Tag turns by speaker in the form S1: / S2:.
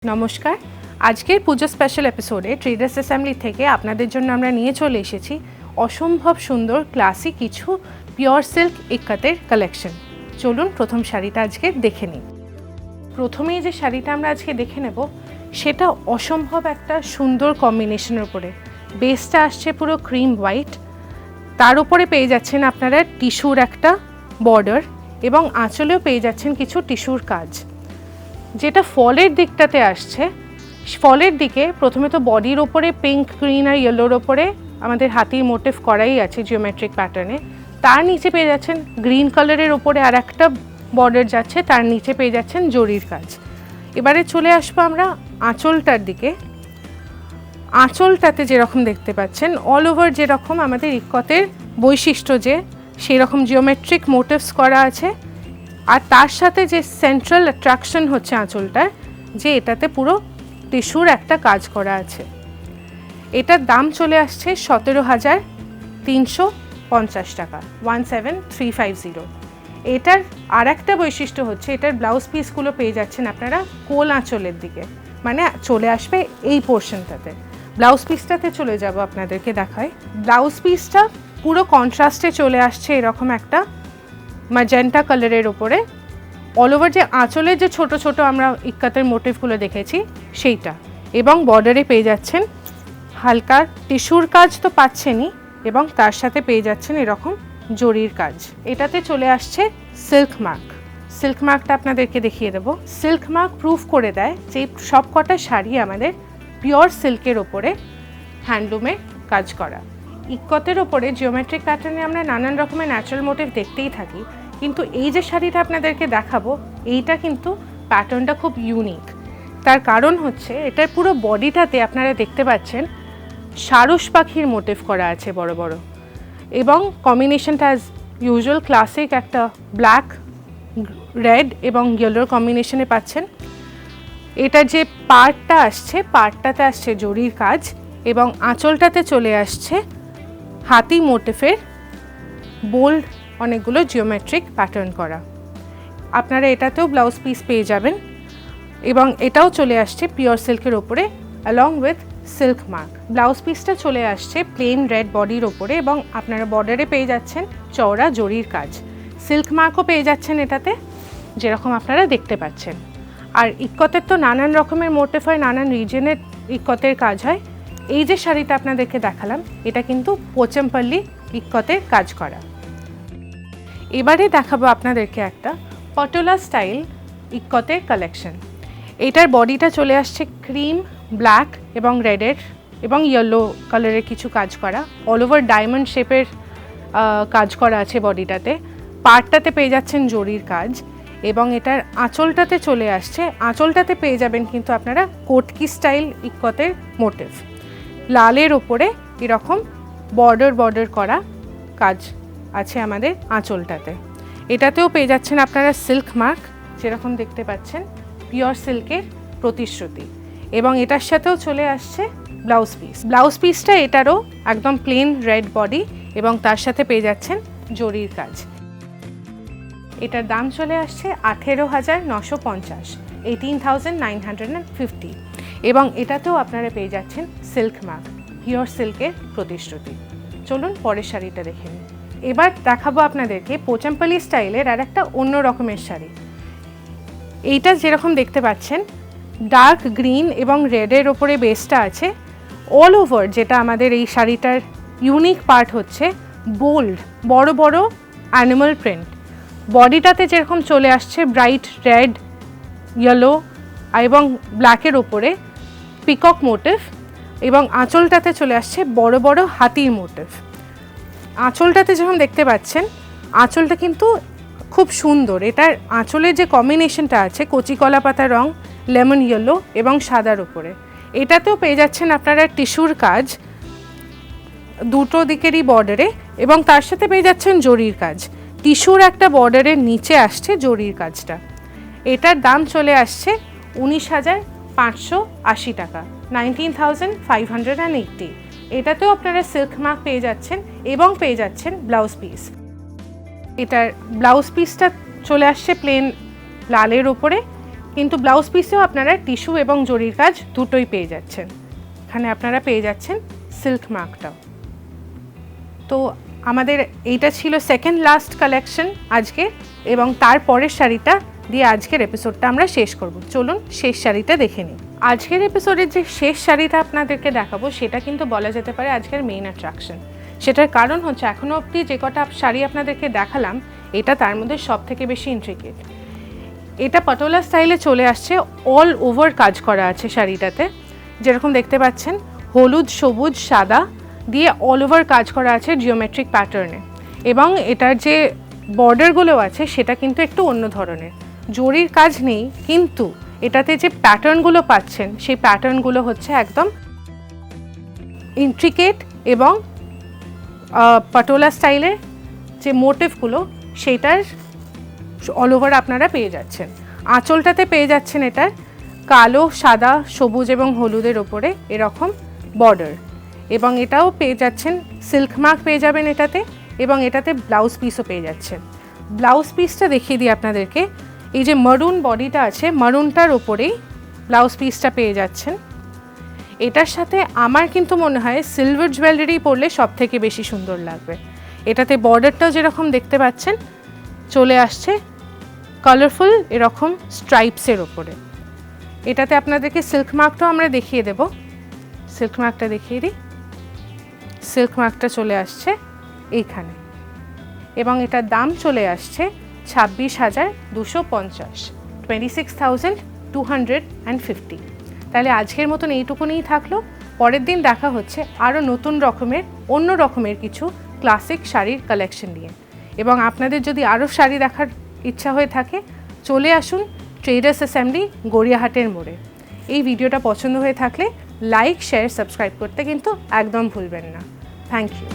S1: নমস্কার, আজকের পুজো স্পেশাল এপিসোডে ট্রেডার্স অ্যাসেম্বলি থেকে আপনাদের জন্য আমরা নিয়ে চলে এসেছি অসম্ভব সুন্দর ক্লাসিক কিছু পিওর সিল্ক ইক্কাতের কালেকশন। চলুন প্রথম শাড়িটা আজকে দেখে নিই। প্রথমেই যে শাড়িটা আমরা আজকে দেখে নেব সেটা অসম্ভব একটা সুন্দর কম্বিনেশনের উপরে। বেসটা আসছে পুরো ক্রিম হোয়াইট, তার উপরে পেয়ে যাচ্ছেন আপনারা টিস্যুর একটা বর্ডার এবং আঁচলেও পেয়ে যাচ্ছেন কিছু টিস্যুর কাজ। যেটা ফলের দিকটাতে আসছে, ফলের দিকে প্রথমে তো বডির ওপরে পিঙ্ক, গ্রিন আর ইয়েলোর ওপরে আমাদের হাতির মোটিভ করাই আছে জিওমেট্রিক প্যাটার্নে। তার নিচে পেয়ে যাচ্ছেন গ্রিন কালারের ওপরে আর একটা বর্ডার যাচ্ছে, তার নিচে পেয়ে যাচ্ছেন জরির কাজ। এবারে চলে আসবো আমরা আঁচলটার দিকে। আঁচলটাতে যেরকম দেখতে পাচ্ছেন অল ওভার যেরকম আমাদের ইক্কতের বৈশিষ্ট্য, যে সেই রকম জিওমেট্রিক মোটিভস করা আছে। আর তার সাথে যে সেন্ট্রাল অ্যাট্রাকশন হচ্ছে আঁচলটার, যে এটাতে পুরো টিস্যুর একটা কাজ করা আছে। এটার দাম চলে আসছে 17,350 টাকা, 17,350। এটার আর একটা বৈশিষ্ট্য হচ্ছে এটার ব্লাউজ পিসগুলো পেয়ে যাচ্ছেন আপনারা কোল আঁচলের দিকে, মানে চলে আসবে এই পোর্শনটাতে। ব্লাউজ পিসটাতে চলে যাব আপনাদেরকে দেখায়। ব্লাউজ পিসটা পুরো কন্ট্রাস্টে চলে আসছে এরকম একটা ম্যাজেন্টা কালারের ওপরে। অল ওভার যে আঁচলের যে ছোট ছোট আমরা ইক্কাতের মোটিভগুলো দেখেছি সেইটা, এবং বর্ডারে পেয়ে যাচ্ছেন হালকা টিস্যুর কাজ তো পাচ্ছেনই, এবং তার সাথে পেয়ে যাচ্ছেন এরকম জরির কাজ। এটাতে চলে আসছে সিল্ক মার্ক। সিল্ক মার্কটা আপনাদেরকে দেখিয়ে দেবো। সিল্ক মার্ক প্রুফ করে দেয় যে সব কটা শাড়ি আমাদের পিওর সিল্কের ওপরে হ্যান্ডলুমের কাজ করা। ইক্কতের ওপরে জিওমেট্রিক প্যাটার্নে আমরা নানান রকমের ন্যাচারাল মোটিভ দেখতেই থাকি, কিন্তু এই যে শাড়িটা আপনাদেরকে দেখাবো এইটা কিন্তু প্যাটার্নটা খুব ইউনিক। তার কারণ হচ্ছে এটার পুরো বডিটাতে আপনারা দেখতে পাচ্ছেন সারস পাখির মোটিভ করা আছে বড় বড়, এবং কম্বিনেশনটা অ্যাজ ইউজুয়াল ক্লাসিক একটা ব্ল্যাক, রেড এবং ইয়েলোর কম্বিনেশনে পাচ্ছেন। এটার যে পার্টটা আসছে, পার্টটাতে আসছে জরির কাজ, এবং আঁচলটাতে চলে আসছে হাতি মোটিফের বোল্ড অনেকগুলো জিওমেট্রিক প্যাটার্ন করা। আপনারা এটাতেও ব্লাউজ পিস পেয়ে যাবেন, এবং এটাও চলে আসছে পিওর সিল্কের ওপরে along with silk mark. Blouse পিসটা চলে আসছে প্লেন রেড বডির ওপরে, এবং আপনারা বর্ডারে পেয়ে যাচ্ছেন চওড়া জরির কাজ। সিল্ক মার্কও পেয়ে যাচ্ছেন এটাতে, যেরকম আপনারা দেখতে পাচ্ছেন। আর ইক্কতের তো নানান রকমের মোটিভ হয়, নানান রিজনের ইক্কতের কাজ হয়। এই যে শাড়িটা আপনাদেরকে দেখালাম এটা কিন্তু পোচমপল্লি ইক্কতের কাজ করা। এবারে দেখাবো আপনাদেরকে একটা পটোলা স্টাইল ইক্কতের কালেকশন। এটার বডিটা চলে আসছে ক্রিম, ব্ল্যাক এবং রেডের এবং ইয়েলো কালারের কিছু কাজ করা। অল ওভার ডায়মন্ড শেপের কাজ করা আছে বডিটাতে। পার্টটাতে পেয়ে যাচ্ছেন জরির কাজ, এবং এটার আঁচলটাতে চলে আসছে, আঁচলটাতে পেয়ে যাবেন কিন্তু আপনারা কোটকি স্টাইল ইক্কতের মোটিভ। লালের ওপরে এরকম বর্ডার করা কাজ আছে আমাদের আঁচলটাতে। এটাতেও পেয়ে যাচ্ছেন আপনারা সিল্ক মার্ক, যেরকম দেখতে পাচ্ছেন পিওর সিল্কের প্রতিশ্রুতি, এবং এটার সাথেও চলে আসছে ব্লাউজ পিস। ব্লাউজ পিসটা এটারও একদম প্লেন রেড বডি, এবং তার সাথে পেয়ে যাচ্ছেন জরির কাজ। এটার দাম চলে আসছে 18,950, 18,950, এবং এটাতেও আপনারা পেয়ে যাচ্ছেন সিল্ক মার্ক, পিওর সিল্কের প্রতিশ্রুতি। চলুন পরের শাড়িটা দেখে নিন। এবার দেখাবো আপনাদেরকে পোচমপল্লি স্টাইলের আর একটা অন্য রকমের শাড়ি। এইটা যেরকম দেখতে পাচ্ছেন ডার্ক গ্রিন এবং রেডের ওপরে বেসটা আছে। অল ওভার যেটা আমাদের এই শাড়িটার ইউনিক পার্ট হচ্ছে বোল্ড বড় বড় অ্যানিমাল প্রিন্ট। বডিটাতে যেরকম চলে আসছে ব্রাইট রেড, ইয়েলো এবং ব্ল্যাকের ওপরে পিকক মোটিভ, এবং আঁচলটাতে চলে আসছে বড় বড় হাতির মোটিভ। আঁচলটাতে যখন দেখতে পাচ্ছেন আঁচলটা কিন্তু খুব সুন্দর। এটার আঁচলের যে কম্বিনেশনটা আছে কচি কলা পাতা রং, লেমন ইয়েলো এবং সাদার উপরে, এটাতেও পেয়ে যাচ্ছেন আপনারা টিস্যুর কাজ দুটো দিকেরই বর্ডারে, এবং তার সাথে পেয়ে যাচ্ছেন জরির কাজ। টিস্যুর একটা বর্ডারের নিচে আসছে জরির কাজটা। এটার দাম চলে আসছে 19,580 টাকা, 19,580। এটাতেও আপনারা সিল্ক মার্ক পেয়ে যাচ্ছেন এবং পেয়ে যাচ্ছেন ব্লাউজ পিস। এটার ব্লাউজ পিসটা চলে আসছে প্লেন লালের ওপরে, কিন্তু ব্লাউজ পিসেও আপনারা টিস্যু এবং জরির কাজ দুটোই পেয়ে যাচ্ছেন। এখানে আপনারা পেয়ে যাচ্ছেন সিল্ক মার্কটাও। তো আমাদের এইটা ছিল সেকেন্ড লাস্ট কালেকশন আজকে, এবং তারপরের শাড়িটা দিয়ে আজকের এপিসোডটা আমরা শেষ করব। চলুন শেষ শাড়িটা দেখে নিই। আজকের এপিসোডের যে শেষ শাড়িটা আপনাদেরকে দেখাবো সেটা কিন্তু বলা যেতে পারে আজকের মেইন অ্যাট্রাকশন। সেটার কারণ হচ্ছে এখনও অবধি যে কটা শাড়ি আপনাদেরকে দেখালাম এটা তার মধ্যে সব থেকে বেশি ইন্ট্রিকেট। এটা পাটোলা স্টাইলে চলে আসছে, অল ওভার কাজ করা আছে শাড়িটাতে, যেরকম দেখতে পাচ্ছেন হলুদ, সবুজ, সাদা দিয়ে অল ওভার কাজ করা আছে জিওমেট্রিক প্যাটার্নে, এবং এটার যে বর্ডারগুলো আছে সেটা কিন্তু একটু অন্য ধরনের। জরির কাজ নেই, কিন্তু এটাতে যে প্যাটার্নগুলো পাচ্ছেন সেই প্যাটার্নগুলো হচ্ছে একদম ইন্ট্রিকেট, এবং পাটোলা স্টাইলের যে মোটিভগুলো সেইটার অল ওভার আপনারা পেয়ে যাচ্ছেন। আঁচলটাতে পেয়ে যাচ্ছেন এটার কালো, সাদা, সবুজ এবং হলুদের ওপরে এরকম বর্ডার, এবং এটাও পেয়ে যাচ্ছেন সিল্ক মার্ক পেয়ে যাবেন এটাতে, এবং এটাতে ব্লাউজ পিসও পেয়ে যাচ্ছেন। ব্লাউজ পিসটা দেখিয়ে দিই আপনাদেরকে। এই যে মারুন বডিটা আছে, মারুনটার ওপরেই ব্লাউজ পিসটা পেয়ে যাচ্ছেন। এটার সাথে আমার কিন্তু মনে হয় সিলভার জুয়েলারি পরলে সব থেকে বেশি সুন্দর লাগবে। এটাতে বর্ডারটাও যেরকম দেখতে পাচ্ছেন চলে আসছে কালারফুল এরকম স্ট্রাইপসের ওপরে। এটাতে আপনাদেরকে সিল্ক মার্কটাও আমরা দেখিয়ে দেব। সিল্ক মার্কটা দেখিয়ে দিই। সিল্ক মার্কটা চলে আসছে এইখানে, এবং এটার দাম চলে আসছে 26,250, 26,250। তাহলে আজকের মতন এইটুকুনিই থাকলো। পরের দিন দেখা হচ্ছে আরও নতুন রকমের, অন্য রকমের কিছু ক্লাসিক শাড়ির কালেকশন নিয়ে। এবং আপনাদের যদি আরও শাড়ি দেখার ইচ্ছা হয়ে থাকে চলে আসুন ট্রেডার্স অ্যাসেম্বলি, গড়িয়াহাটের মোড়ে। এই ভিডিওটা পছন্দ হয়ে থাকলে লাইক, শেয়ার, সাবস্ক্রাইব করতে কিন্তু একদম ভুলবেন না। Thank you.